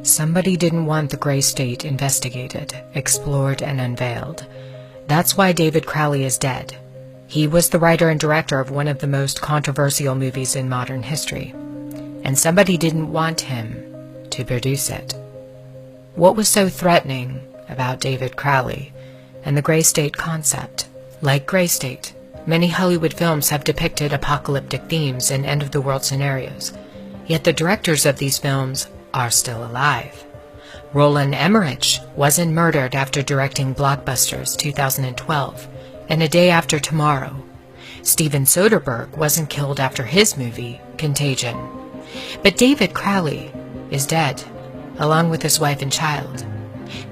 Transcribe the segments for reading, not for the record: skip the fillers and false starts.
Somebody didn't want the Gray State investigated, explored, and unveiled. That's why David Crowley is dead. He was the writer and director of one of the most controversial movies in modern history, and somebody didn't want him to produce it. What was so threatening about David Crowley and the Gray State concept? Like Gray State, many Hollywood films have depicted apocalyptic themes and end-of-the-world scenarios, yet the directors of these films are still alive. Roland Emmerich wasn't murdered after directing blockbusters 2012 and A Day After Tomorrow. Steven Soderbergh wasn't killed after his movie, Contagion. But David Crowley is dead, along with his wife and child.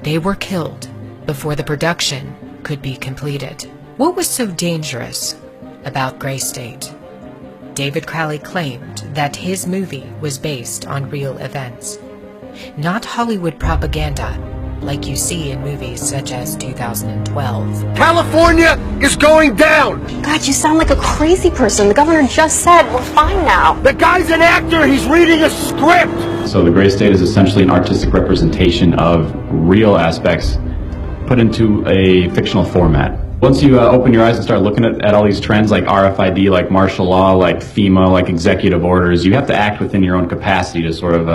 They were killed before the production could be completed. What was so dangerous about Gray State? David Crowley claimed that his movie was based on real events, not Hollywood propaganda like you see in movies such as 2012. California is going down! God, you sound like a crazy person. The governor just said we're fine now. The guy's an actor, he's reading a script! So the Gray State is essentially an artistic representation of real aspects put into a fictional format. Once you open your eyes and start looking at all these trends like RFID, like martial law, like FEMA, like executive orders, you have to act within your own capacity to sort of,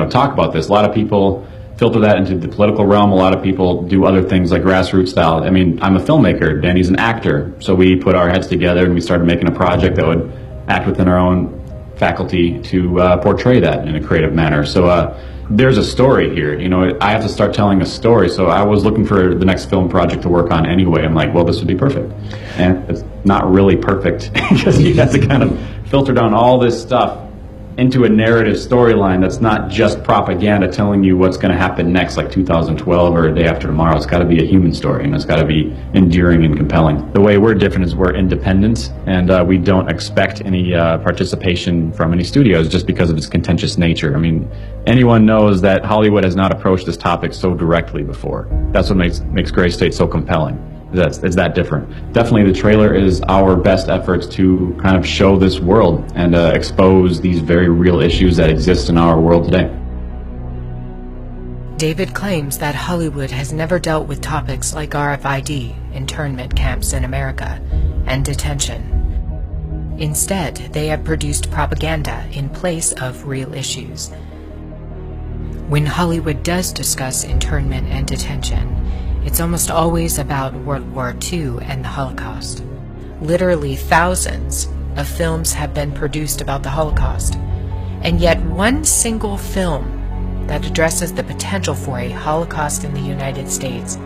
talk about this. A lot of people filter that into the political realm. A lot of people do other things like grassroots style. I mean, I'm a filmmaker, Danny's an actor. So we put our heads together and we started making a project that would act within our own faculty to portray that in a creative manner. So there's a story here, I have to start telling a story. So I was looking for the next film project to work on anyway. I'm like, well, this would be perfect. And it's not really perfect because you have to kind of filter down all this stuff into a narrative storyline that's not just propaganda telling you what's going to happen next, like 2012 or A Day After Tomorrow. It's got to be a human story, and it's got to be enduring and compelling. The way we're different is we're independent, and we don't expect any participation from any studios just because of its contentious nature. I mean, anyone knows that Hollywood has not approached this topic so directly before. That's what makes Gray State so compelling. It's that different. Definitely the trailer is our best efforts to kind of show this world and expose these very real issues that exist in our world today. David claims that Hollywood has never dealt with topics like RFID, internment camps in America, and detention. Instead, they have produced propaganda in place of real issues. When Hollywood does discuss internment and detention, it's almost always about World War II and the Holocaust. Literally thousands of films have been produced about the Holocaust, and yet one single film that addresses the potential for a Holocaust in the United States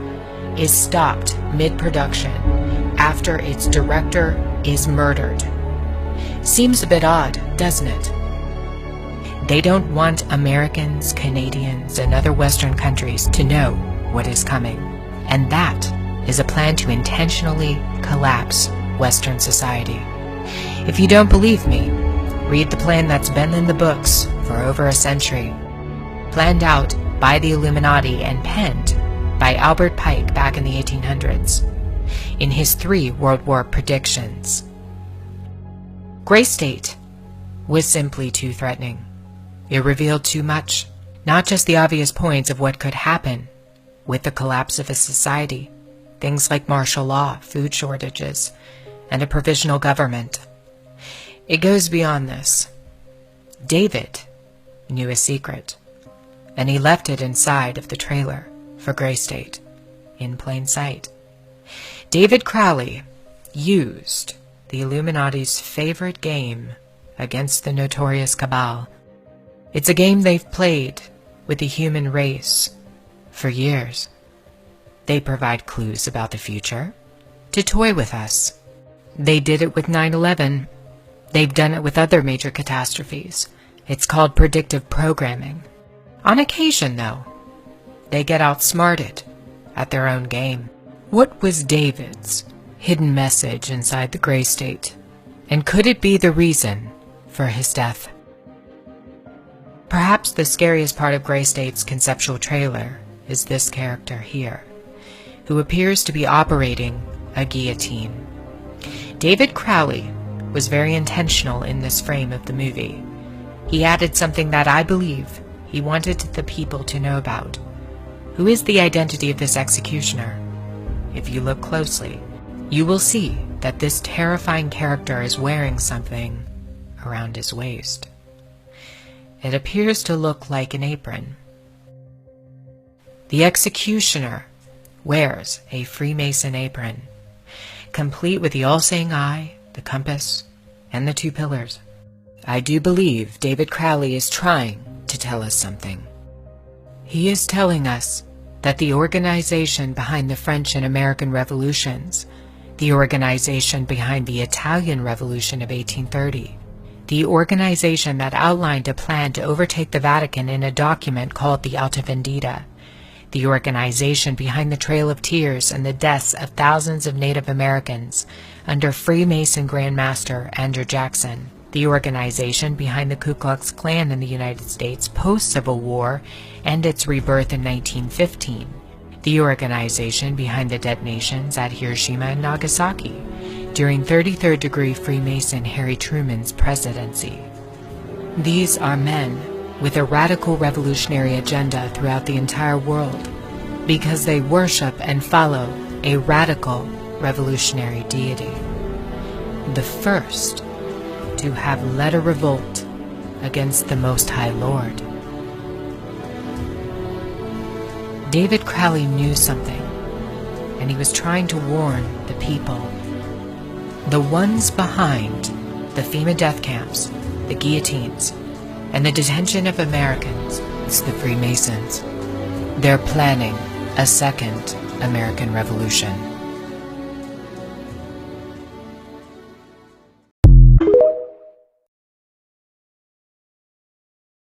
is stopped mid-production after its director is murdered. Seems a bit odd, doesn't it? They don't want Americans, Canadians, and other Western countries to know what is coming. And that is a plan to intentionally collapse Western society. If you don't believe me, read the plan that's been in the books for over a century. Planned out by the Illuminati and penned by Albert Pike back in the 1800s in his 3 World War predictions. Gray State was simply too threatening. It revealed too much, not just the obvious points of what could happen with the collapse of a society, things like martial law, food shortages, and a provisional government. It goes beyond this. David knew a secret, and he left it inside of the trailer for Gray State, in plain sight. David Crowley used the Illuminati's favorite game against the notorious Cabal. It's a game they've played with the human race for years. They provide clues about the future to toy with us. They did it with 9/11. They've done it with other major catastrophes. It's called predictive programming. On occasion, though, they get outsmarted at their own game. What was David's hidden message inside the Gray State? And could it be the reason for his death? Perhaps the scariest part of Gray State's conceptual trailer is this character here, who appears to be operating a guillotine. David Crowley was very intentional in this frame of the movie. He added something that I believe he wanted the people to know about. Who is the identity of this executioner? If you look closely, you will see that this terrifying character is wearing something around his waist. It appears to look like an apron. The executioner wears a Freemason apron, complete with the all-seeing eye, the compass, and the 2 pillars. I do believe David Crowley is trying to tell us something. He is telling us that the organization behind the French and American revolutions, the organization behind the Italian Revolution of 1830, the organization that outlined a plan to overtake the Vatican in a document called the Alta Vendita, the organization behind the Trail of Tears and the deaths of thousands of Native Americans under Freemason Grand Master Andrew Jackson, the organization behind the Ku Klux Klan in the United States post-Civil War and its rebirth in 1915, the organization behind the detonations at Hiroshima and Nagasaki during 33rd degree Freemason Harry Truman's presidency. These are men with a radical revolutionary agenda throughout the entire world because they worship and follow a radical revolutionary deity, the first to have led a revolt against the Most High Lord. David Crowley knew something, and he was trying to warn the people. The ones behind the FEMA death camps, the guillotines, and the detention of Americans, it's the Freemasons. They're planning a second American Revolution.